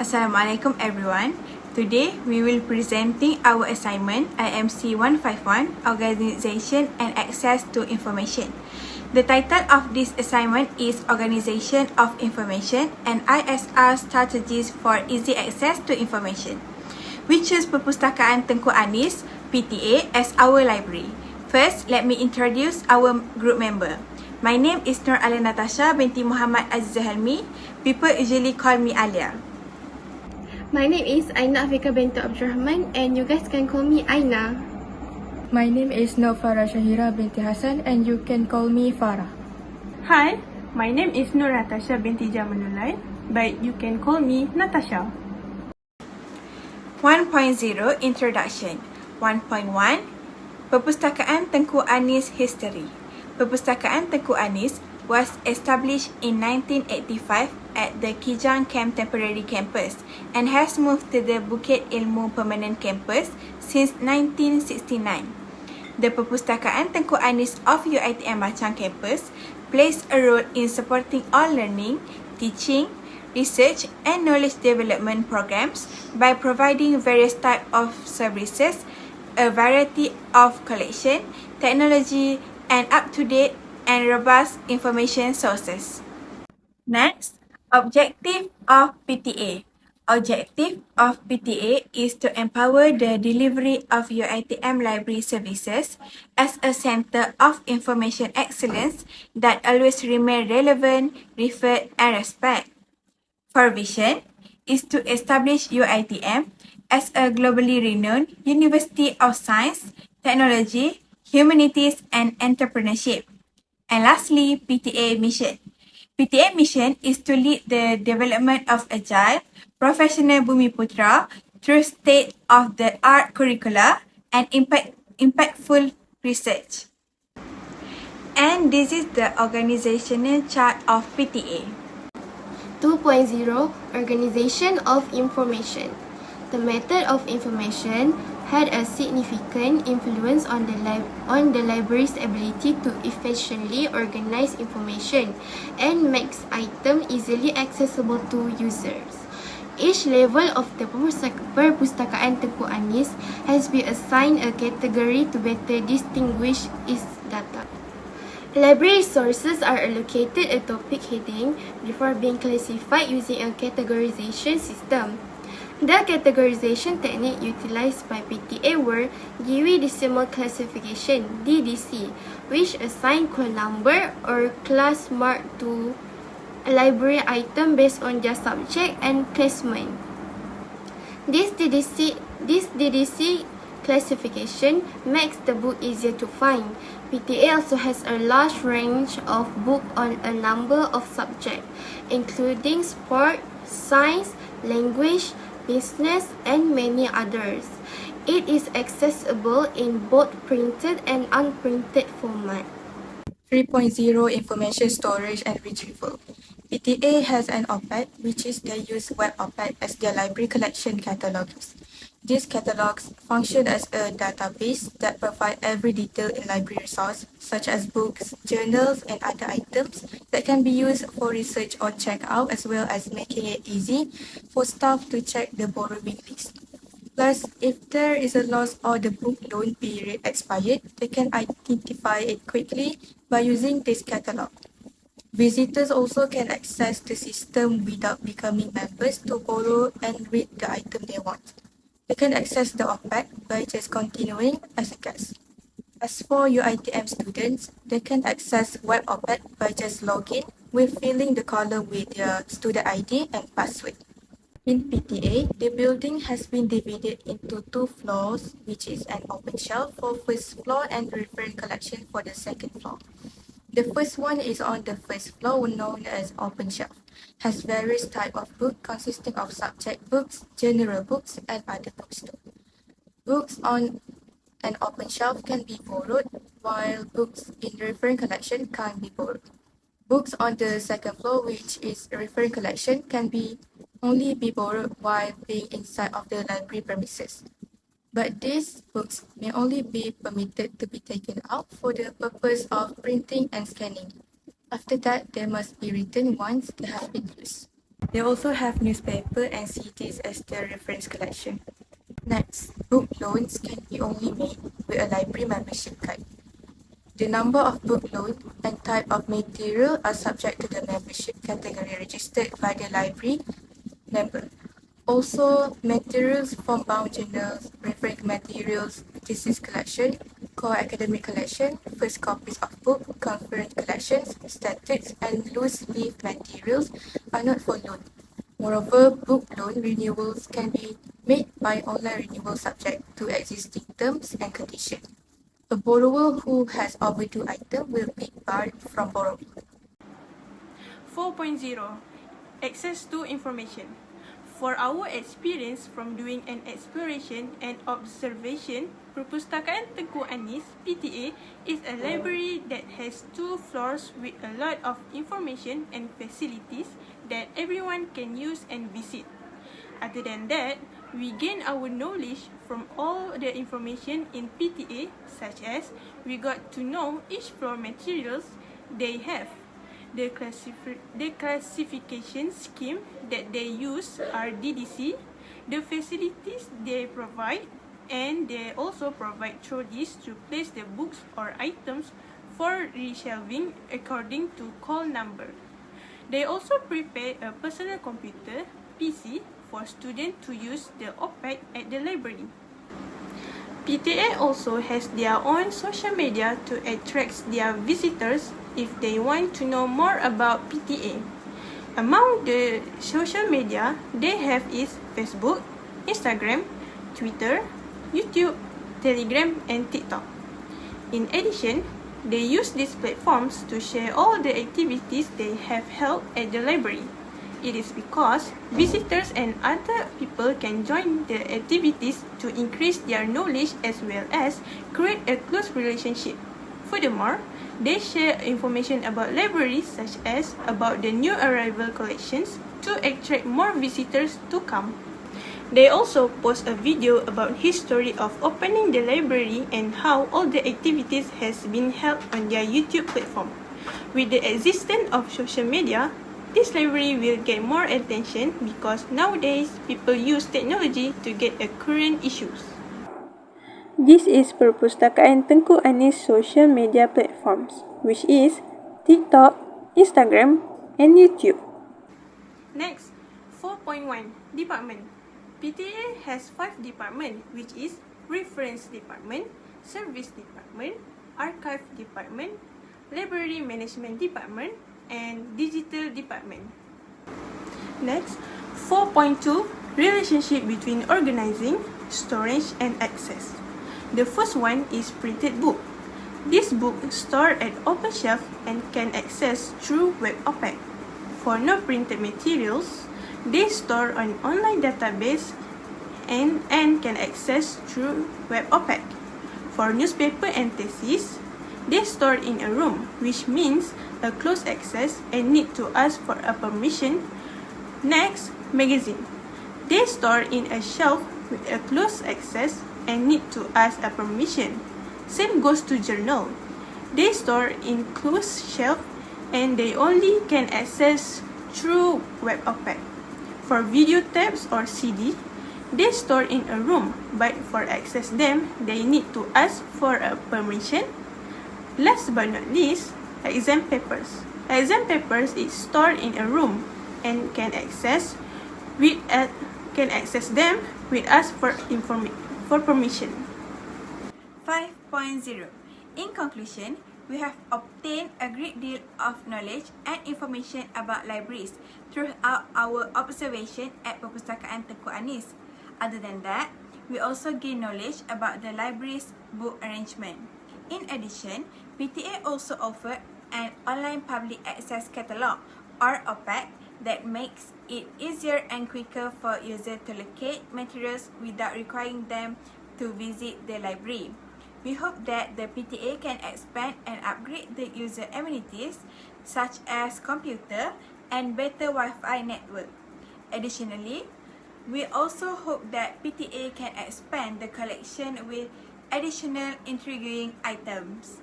Assalamualaikum everyone. Today we will presenting our assignment IMC151 Organization and Access to Information. The title of this assignment is Organization of Information and ISR Strategies for Easy Access to Information. We choose Perpustakaan Tengku Anis PTA as our library. First, let me introduce our group member. My name is Nur Alia Natasha binti Muhammad Aziz Helmi. People usually call me Alia. My name is Aina Afika binti Abdurrahman and you guys can call me Aina. My name is Nofara Shahira binti Hassan and you can call me Farah. Hi, my name is Nur Natasha binti Jamanulai, but you can call me Natasha. 1.0 Introduction. 1.1 Perpustakaan Tengku Anis History. Perpustakaan Tengku Anis was established in 1985 at the Kijang Camp Temporary Campus and has moved to the Bukit Ilmu Permanent Campus since 1969. The Perpustakaan Tengku Anis of UiTM Machang Campus plays a role in supporting all learning, teaching, research and knowledge development programs by providing various types of services, a variety of collection, technology and up-to-date and robust information sources. Next, Objective of PTA. Objective of PTA is to empower the delivery of UiTM library services as a center of information excellence that always remain relevant, referred and respect. Our vision is to establish UiTM as a globally renowned University of Science, Technology, Humanities and Entrepreneurship. And lastly, PTA mission. PTA mission is to lead the development of agile, professional Bumiputra through state-of-the-art curricula and impactful research. And this is the organizational chart of PTA. 2.0 Organization of Information. The method of information had a significant influence on the library's ability to efficiently organize information and makes items easily accessible to users. Each level of the Perpustakaan Tengku Anis has been assigned a category to better distinguish its data. Library resources are allocated a topic heading before being classified using a categorization system. The categorization technique utilized by PTA were Dewey Decimal Classification (DDC), which assign call number or class mark to a library item based on their subject and placement. This DDC classification makes the book easier to find. PTA also has a large range of books on a number of subjects, including sport, science, language, business, and many others. It is accessible in both printed and unprinted format. 3.0 Information Storage and Retrieval. PTA has an OPAD, which is they use Web OPAD as their library collection catalogs. These catalogs function as a database that provide every detail in library resource, such as books, journals, and other items that can be used for research or checkout, as well as making it easy for staff to check the borrowing list. Plus, if there is a loss or the book loan period expired, they can identify it quickly by using this catalog. Visitors also can access the system without becoming members to borrow and read the item they want. They can access the OPAD by just continuing as a guest. As for UiTM students, they can access Web OPAD by just logging with filling the column with their student ID and password. In PTA, the building has been divided into 2 floors, which is an open shelf for first floor and reference collection for the second floor. The first one is on the first floor, known as open shelf, has various types of books consisting of subject books, general books, and other books too. Books on an open shelf can be borrowed, while books in the reference collection can't be borrowed. Books on the second floor, which is a reference collection, can only be borrowed while being inside of the library premises. But these books may only be permitted to be taken out for the purpose of printing and scanning. After that, they must be returned once they have been used. They also have newspaper and CDs as their reference collection. Next, book loans can be only made with a library membership card. The number of book loans and type of material are subject to the membership category registered by the library member. Also, materials from bound journals, reference materials, thesis collection, core academic collection, first copies of book, conference collections, statistics, and loose leaf materials are not for loan. Moreover, book loan renewals can be made by online renewal subject to existing terms and conditions. A borrower who has overdue item will be barred from borrowing. 4.0 Access to information. For our experience from doing an exploration and observation, Perpustakaan Tengku Anis (PTA) is a library that has 2 floors with a lot of information and facilities that everyone can use and visit. Other than that, we gain our knowledge from all the information in PTA, such as we got to know each floor materials they have. The classification scheme that they use are DDC, the facilities they provide, and they also provide trolleys to place the books or items for reshelving according to call number. They also prepare a personal computer, PC, for students to use the OPEC at the library. PTA also has their own social media to attract their visitors if they want to know more about PTA. Among the social media they have is Facebook, Instagram, Twitter, YouTube, Telegram, and TikTok. In addition, they use these platforms to share all the activities they have held at the library. It is because visitors and other people can join the activities to increase their knowledge as well as create a close relationship. Furthermore, they share information about libraries such as about the new arrival collections to attract more visitors to come. They also post a video about history of opening the library and how all the activities has been held on their YouTube platform. With the existence of social media, this library will get more attention because nowadays people use technology to get current issues. This is Perpustakaan Tengku Anis social media platforms, which is TikTok, Instagram, and YouTube. Next, 4.1 Department. PTA has 5 departments, which is Reference Department, Service Department, Archive Department, Library Management Department, and Digital Department. Next, 4.2 Relationship between organizing, storage, and access. The first one is printed book. This book stored at open shelf and can access through web OPEC. For no printed materials, they store on online database and can access through web OPEC. For newspaper and thesis, they store in a room, which means a closed access and need to ask for a permission. Next, magazine. They store in a shelf with a closed access and need to ask a permission. Same goes to journal. They store in closed shelf and they only can access through web OPEC. For video tapes or CD, they store in a room, but for access them, they need to ask for a permission. Last but not least, exam papers. Exam papers is stored in a room and can access them with ask for permission. 5.0 In conclusion, we have obtained a great deal of knowledge and information about libraries throughout our observation at Perpustakaan Tengku Anis. Other than that, we also gain knowledge about the library's book arrangement. In addition, PTA also offer an online public access catalogue or OPAC that makes it easier and quicker for users to locate materials without requiring them to visit the library. We hope that the PTA can expand and upgrade the user amenities such as computer and better Wi-Fi network. Additionally, we also hope that PTA can expand the collection with additional intriguing items.